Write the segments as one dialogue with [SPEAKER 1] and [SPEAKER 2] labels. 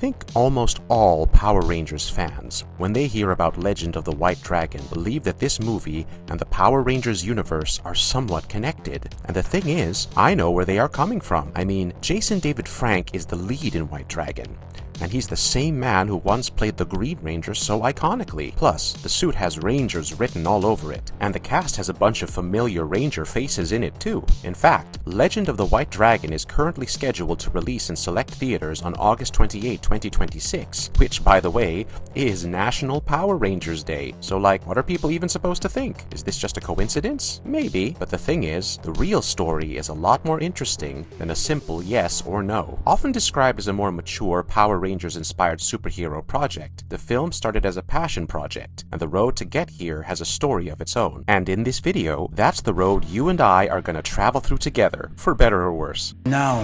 [SPEAKER 1] think almost all Power Rangers fans, when they hear about Legend of the White Dragon, believe that this movie and the Power Rangers universe are somewhat connected. And the thing is, I know where they are coming from. I mean, Jason David Frank is the lead in White Dragon, and he's the same man who once played the Green Ranger so iconically. Plus, the suit has Rangers written all over it, and the cast has a bunch of familiar Ranger faces in it too. In fact, Legend of the White Dragon is currently scheduled to release in select theaters on August 28, 2026, which, by the way, is National Power Rangers Day. So like, what are people even supposed to think? Is this just a coincidence? Maybe, but the thing is, the real story is a lot more interesting than a simple yes or no. Often described as a more mature Power Rangers-inspired superhero project, the film started as a passion project, and the road to get here has a story of its own. And in this video, that's the road you and I are gonna travel through together, for better or worse.
[SPEAKER 2] Now,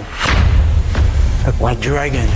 [SPEAKER 2] the White Dragon.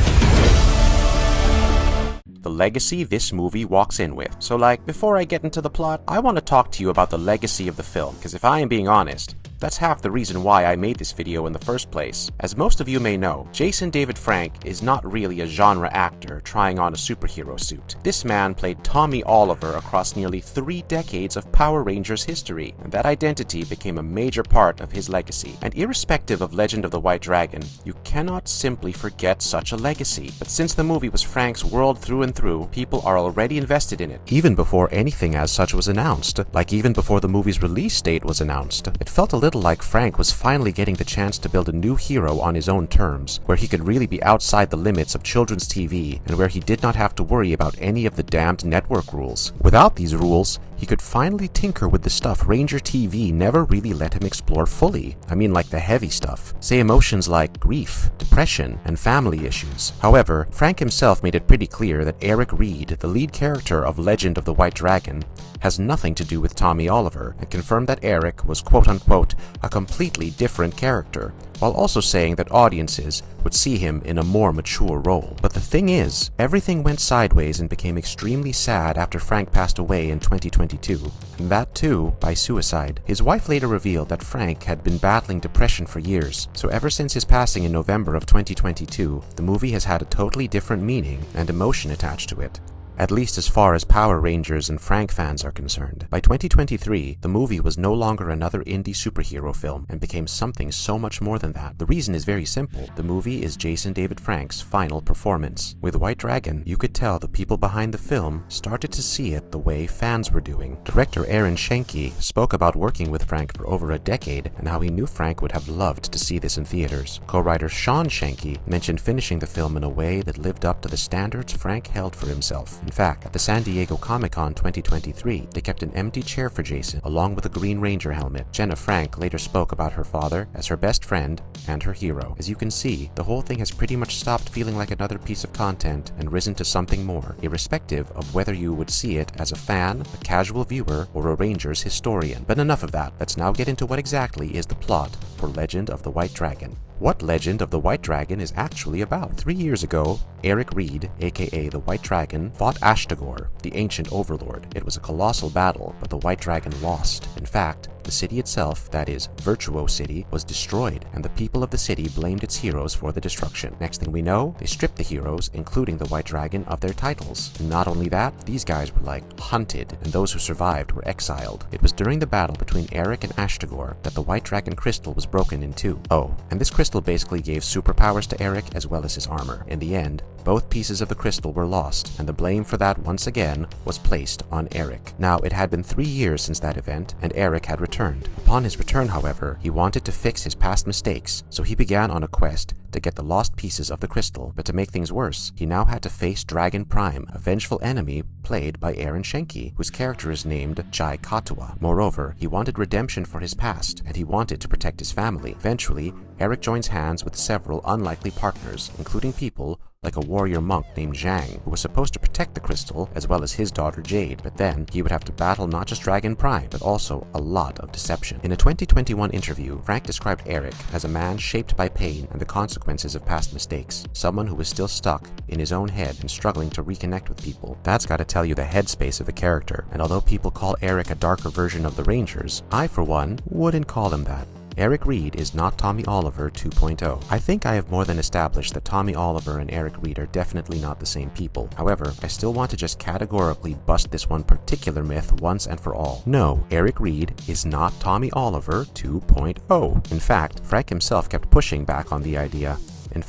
[SPEAKER 1] The legacy this movie walks in with. So like, before I get into the plot, I want to talk to you about the legacy of the film, because if I am being honest, that's half the reason why I made this video in the first place. As most of you may know, Jason David Frank is not really a genre actor trying on a superhero suit. This man played Tommy Oliver across nearly 3 decades of Power Rangers history, and that identity became a major part of his legacy. And irrespective of Legend of the White Dragon, you cannot simply forget such a legacy. But since the movie was Frank's world through and through, people are already invested in it, even before anything as such was announced. Like even before the movie's release date was announced. It felt a little like Frank was finally getting the chance to build a new hero on his own terms, where he could really be outside the limits of children's TV, and where he did not have to worry about any of the damned network rules. Without these rules, he could finally tinker with the stuff Ranger TV never really let him explore fully. I mean, like the heavy stuff. Say emotions like grief, depression, and family issues. However, Frank himself made it pretty clear that Eric Reed, the lead character of Legend of the White Dragon, has nothing to do with Tommy Oliver, and confirmed that Eric was quote-unquote a completely different character, while also saying that audiences would see him in a more mature role. But the thing is, everything went sideways and became extremely sad after Frank passed away in 2022, and that too by suicide. His wife later revealed that Frank had been battling depression for years, so ever since his passing in November of 2022, the movie has had a totally different meaning and emotion attached to it. At least as far as Power Rangers and Frank fans are concerned. By 2023, the movie was no longer another indie superhero film and became something so much more than that. The reason is very simple. The movie is Jason David Frank's final performance. With White Dragon, you could tell the people behind the film started to see it the way fans were doing. Director Aaron Schenke spoke about working with Frank for over a decade and how he knew Frank would have loved to see this in theaters. Co-writer Sean Schenke mentioned finishing the film in a way that lived up to the standards Frank held for himself. In fact, at the San Diego Comic-Con 2023, they kept an empty chair for Jason, along with a Green Ranger helmet. Jenna Frank later spoke about her father as her best friend and her hero. As you can see, the whole thing has pretty much stopped feeling like another piece of content and risen to something more, irrespective of whether you would see it as a fan, a casual viewer, or a Rangers historian. But enough of that, let's now get into what exactly is the plot for Legend of the White Dragon. What Legend of the White Dragon is actually about. 3 years ago, Eric Reed, aka the White Dragon, fought Ashtagor, the ancient overlord. It was a colossal battle, but the White Dragon lost. In fact, the city itself, that is, Virtuo City, was destroyed, and the people of the city blamed its heroes for the destruction. Next thing we know, they stripped the heroes, including the White Dragon, of their titles. And not only that, these guys were like hunted, and those who survived were exiled. It was during the battle between Eric and Ashtagor that the White Dragon crystal was broken in two. Oh, and this crystal basically gave superpowers to Eric as well as his armor. In the end, both pieces of the crystal were lost, and the blame for that once again was placed on Eric. Now, it had been 3 years since that event, and Eric had returned. Upon his return, however, he wanted to fix his past mistakes, so he began on a quest to get the lost pieces of the crystal. But to make things worse, he now had to face Dragon Prime, a vengeful enemy played by Aaron Schenke, whose character is named Jai Katua. Moreover, he wanted redemption for his past, and he wanted to protect his family. Eventually, Eric joins hands with several unlikely partners, including people like a warrior monk named Zhang, who was supposed to protect the crystal, as well as his daughter Jade, but then he would have to battle not just Dragon Prime, but also a lot of deception. In a 2021 interview, Frank described Eric as a man shaped by pain and the consequences of past mistakes, someone who was still stuck in his own head and struggling to reconnect with people. That's gotta tell you the headspace of the character, and although people call Eric a darker version of the Rangers, I, for one, wouldn't call him that. Eric Reed is not Tommy Oliver 2.0. I think I have more than established that Tommy Oliver and Eric Reed are definitely not the same people. However, I still want to just categorically bust this one particular myth once and for all. No, Eric Reed is not Tommy Oliver 2.0. In fact, Frank himself kept pushing back on the idea. In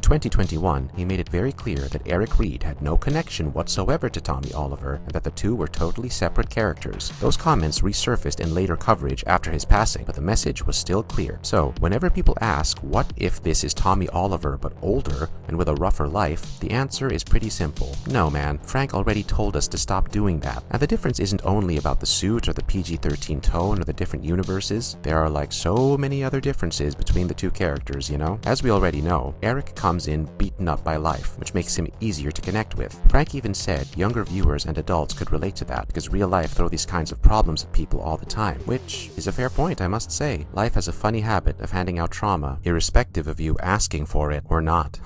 [SPEAKER 1] 2021, he made it very clear that Eric Reed had no connection whatsoever to Tommy Oliver and that the two were totally separate characters. Those comments resurfaced in later coverage after his passing, but the message was still clear. So, whenever people ask, what if this is Tommy Oliver but older and with a rougher life, the answer is pretty simple. No, man, Frank already told us to stop doing that. And the difference isn't only about the suit or the PG-13 tone or the different universes. There are like so many other differences between the two characters, you know? As we already know, Eric comes in beaten up by life, which makes him easier to connect with. Frank even said younger viewers and adults could relate to that because real life throw these kinds of problems at people all the time, which is a fair point, I must say. Life has a funny habit of handing out trauma, irrespective of you asking for it or not.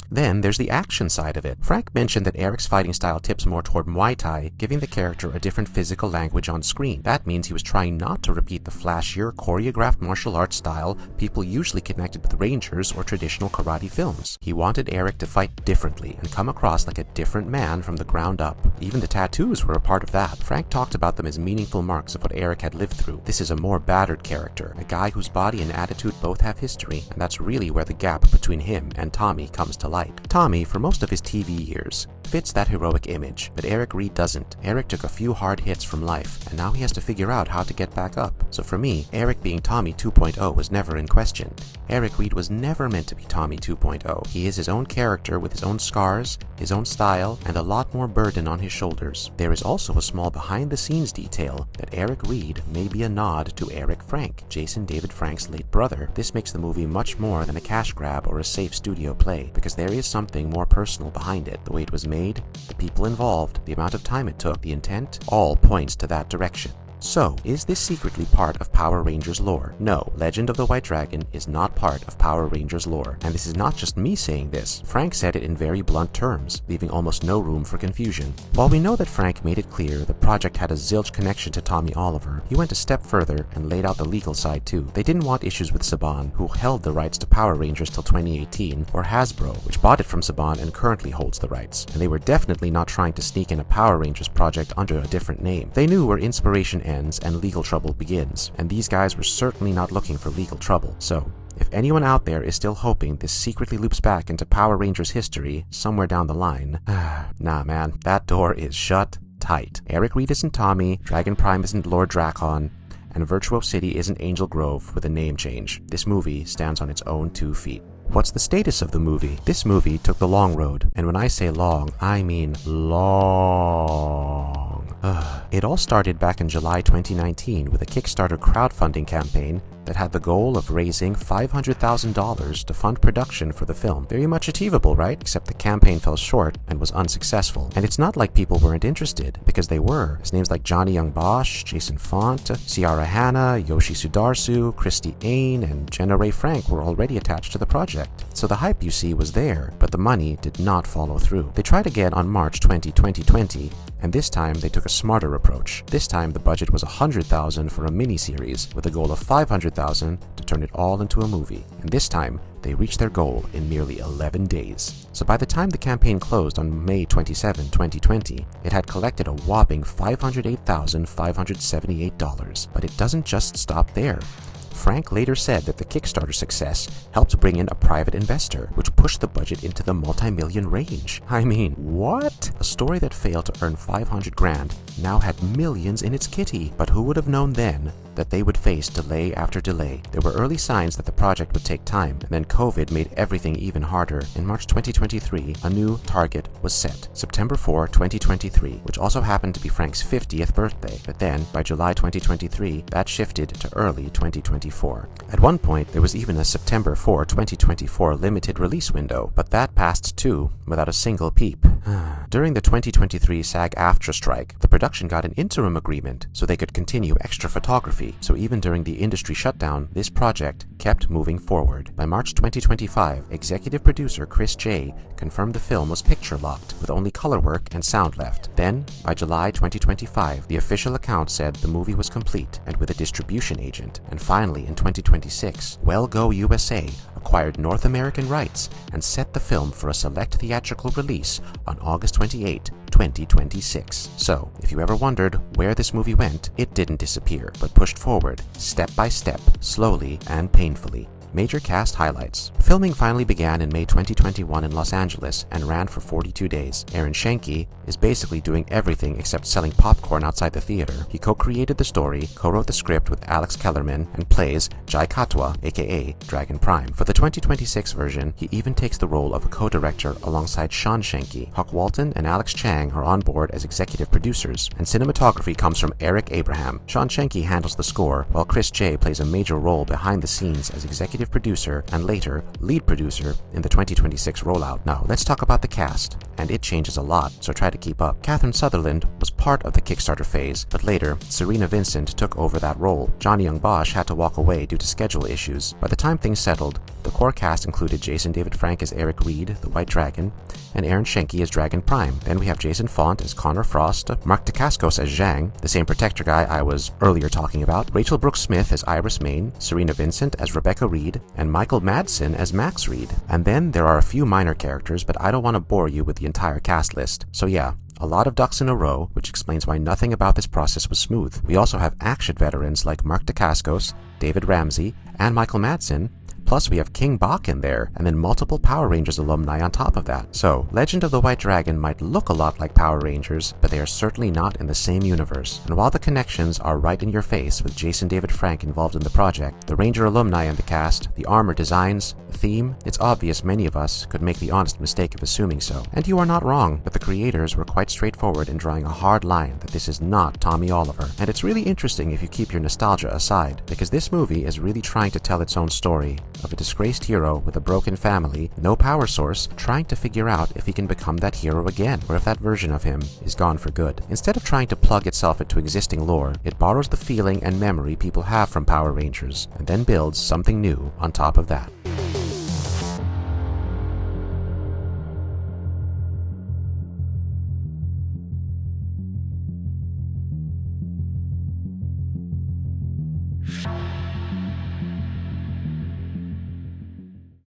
[SPEAKER 1] Then there's the action side of it. Frank mentioned that Eric's fighting style tips more toward Muay Thai, giving the character a different physical language on screen. That means he was trying not to repeat the flashier, choreographed martial arts style people usually connected with Rangers or traditional karate films. He wanted Eric to fight differently and come across like a different man from the ground up. Even the tattoos were a part of that. Frank talked about them as meaningful marks of what Eric had lived through. This is a more battered character, a guy whose body and attitude both have history, and that's really where the gap between him and Tommy comes to light. Tommy, for most of his TV years, fits that heroic image, but Eric Reed doesn't. Eric took a few hard hits from life, and now he has to figure out how to get back up. So for me, Eric being Tommy 2.0 was never in question. Eric Reed was never meant to be Tommy 2.0. He is his own character with his own scars, his own style, and a lot more burden on his shoulders. There is also a small behind-the-scenes detail that Eric Reed may be a nod to Eric Frank, Jason David Frank's late brother. This makes the movie much more than a cash grab or a safe studio play, because there is something more personal behind it. The way it was made, the people involved, the amount of time it took, the intent, all points to that direction. So, is this secretly part of Power Rangers lore? No, Legend of the White Dragon is not part of Power Rangers lore. And this is not just me saying this. Frank said it in very blunt terms, leaving almost no room for confusion. While we know that Frank made it clear the project had a zilch connection to Tommy Oliver, he went a step further and laid out the legal side too. They didn't want issues with Saban, who held the rights to Power Rangers till 2018, or Hasbro, which bought it from Saban and currently holds the rights. And they were definitely not trying to sneak in a Power Rangers project under a different name. They knew where inspiration ends and legal trouble begins, and these guys were certainly not looking for legal trouble. So, if anyone out there is still hoping this secretly loops back into Power Rangers history somewhere down the line, nah man, that door is shut tight. Eric Reed isn't Tommy, Dragon Prime isn't Lord Drakon, and Virtuo City isn't Angel Grove with a name change. This movie stands on its own 2 feet. What's the status of the movie? This movie took the long road, and when I say long, I mean long. It all started back in July 2019 with a Kickstarter crowdfunding campaign that had the goal of raising $500,000 to fund production for the film. Very much achievable, right? Except the campaign fell short and was unsuccessful. And it's not like people weren't interested, because they were. As names like Johnny Young Bosch, Jason Font, Ciara Hanna, Yoshi Sudarsu, Christy Ain, and Jenna Ray Frank were already attached to the project. So the hype you see was there, but the money did not follow through. They tried again on March 2020, and this time they took a smarter approach. This time the budget was $100,000 for a mini-series, with a goal of $500,000 to turn it all into a movie. And this time, they reached their goal in merely 11 days. So by the time the campaign closed on May 27, 2020, it had collected a whopping $508,578. But it doesn't just stop there. Frank later said that the Kickstarter success helped bring in a private investor, which pushed the budget into the multi-million range. I mean, what? A story that failed to earn $500,000 now had millions in its kitty. But who would have known then that they would face delay after delay? There were early signs that the project would take time, and then COVID made everything even harder. In March 2023, a new target was set, September 4, 2023, which also happened to be Frank's 50th birthday. But then, by July 2023, that shifted to early 2024. At one point, there was even a September 4, 2024 limited release window, but that passed too, without a single peep. during the 2023 SAG-AFTRA strike, the production got an interim agreement so they could continue extra photography. So even during the industry shutdown, this project kept moving forward. By March 2025, executive producer Chris J confirmed the film was picture locked, with only color work and sound left. Then, by July 2025, the official account said the movie was complete and with a distribution agent. And finally, in 2026, Well Go USA acquired North American rights and set the film for a select theatrical release on August 28, 2026. So, if you ever wondered where this movie went, it didn't disappear, but pushed forward, step by step, slowly and painfully. Major cast highlights. Filming finally began in May 2021 in Los Angeles and ran for 42 days. Aaron Schenke is basically doing everything except selling popcorn outside the theater. He co-created the story, co-wrote the script with Alex Kellerman, and plays Jai Katwa, aka Dragon Prime. For the 2026 version, he even takes the role of a co-director alongside Sean Schenke. Huck Walton and Alex Chang are on board as executive producers, and cinematography comes from Eric Abraham. Sean Schenke handles the score, while Chris J plays a major role behind the scenes as executive producer and later lead producer in the 2026 rollout. Now, let's talk about the cast, and it changes a lot, so try to keep up. Catherine Sutherland was part of the Kickstarter phase, but later, Serena Vincent took over that role. Johnny Young Bosch had to walk away due to schedule issues. By the time things settled, the core cast included Jason David Frank as Eric Reed, the White Dragon, and Aaron Schenke as Dragon Prime. Then we have Jason Font as Connor Frost, Mark Dacascos as Zhang, the same Protector guy I was earlier talking about, Rachel Brooks Smith as Iris Main, Serena Vincent as Rebecca Reed, and Michael Madsen as Max Reed. And then there are a few minor characters, but I don't want to bore you with the entire cast list. So yeah, a lot of ducks in a row, which explains why nothing about this process was smooth. We also have action veterans like Mark Dacascos, David Ramsey, and Michael Madsen. Plus, we have King Bach in there, and then multiple Power Rangers alumni on top of that. So, Legend of the White Dragon might look a lot like Power Rangers, but they are certainly not in the same universe. And while the connections are right in your face with Jason David Frank involved in the project, the Ranger alumni in the cast, the armor designs, the theme, it's obvious many of us could make the honest mistake of assuming so. And you are not wrong, but the creators were quite straightforward in drawing a hard line that this is not Tommy Oliver. And it's really interesting if you keep your nostalgia aside, because this movie is really trying to tell its own story of a disgraced hero with a broken family, no power source, trying to figure out if he can become that hero again, or if that version of him is gone for good. Instead of trying to plug itself into existing lore, it borrows the feeling and memory people have from Power Rangers, and then builds something new on top of that.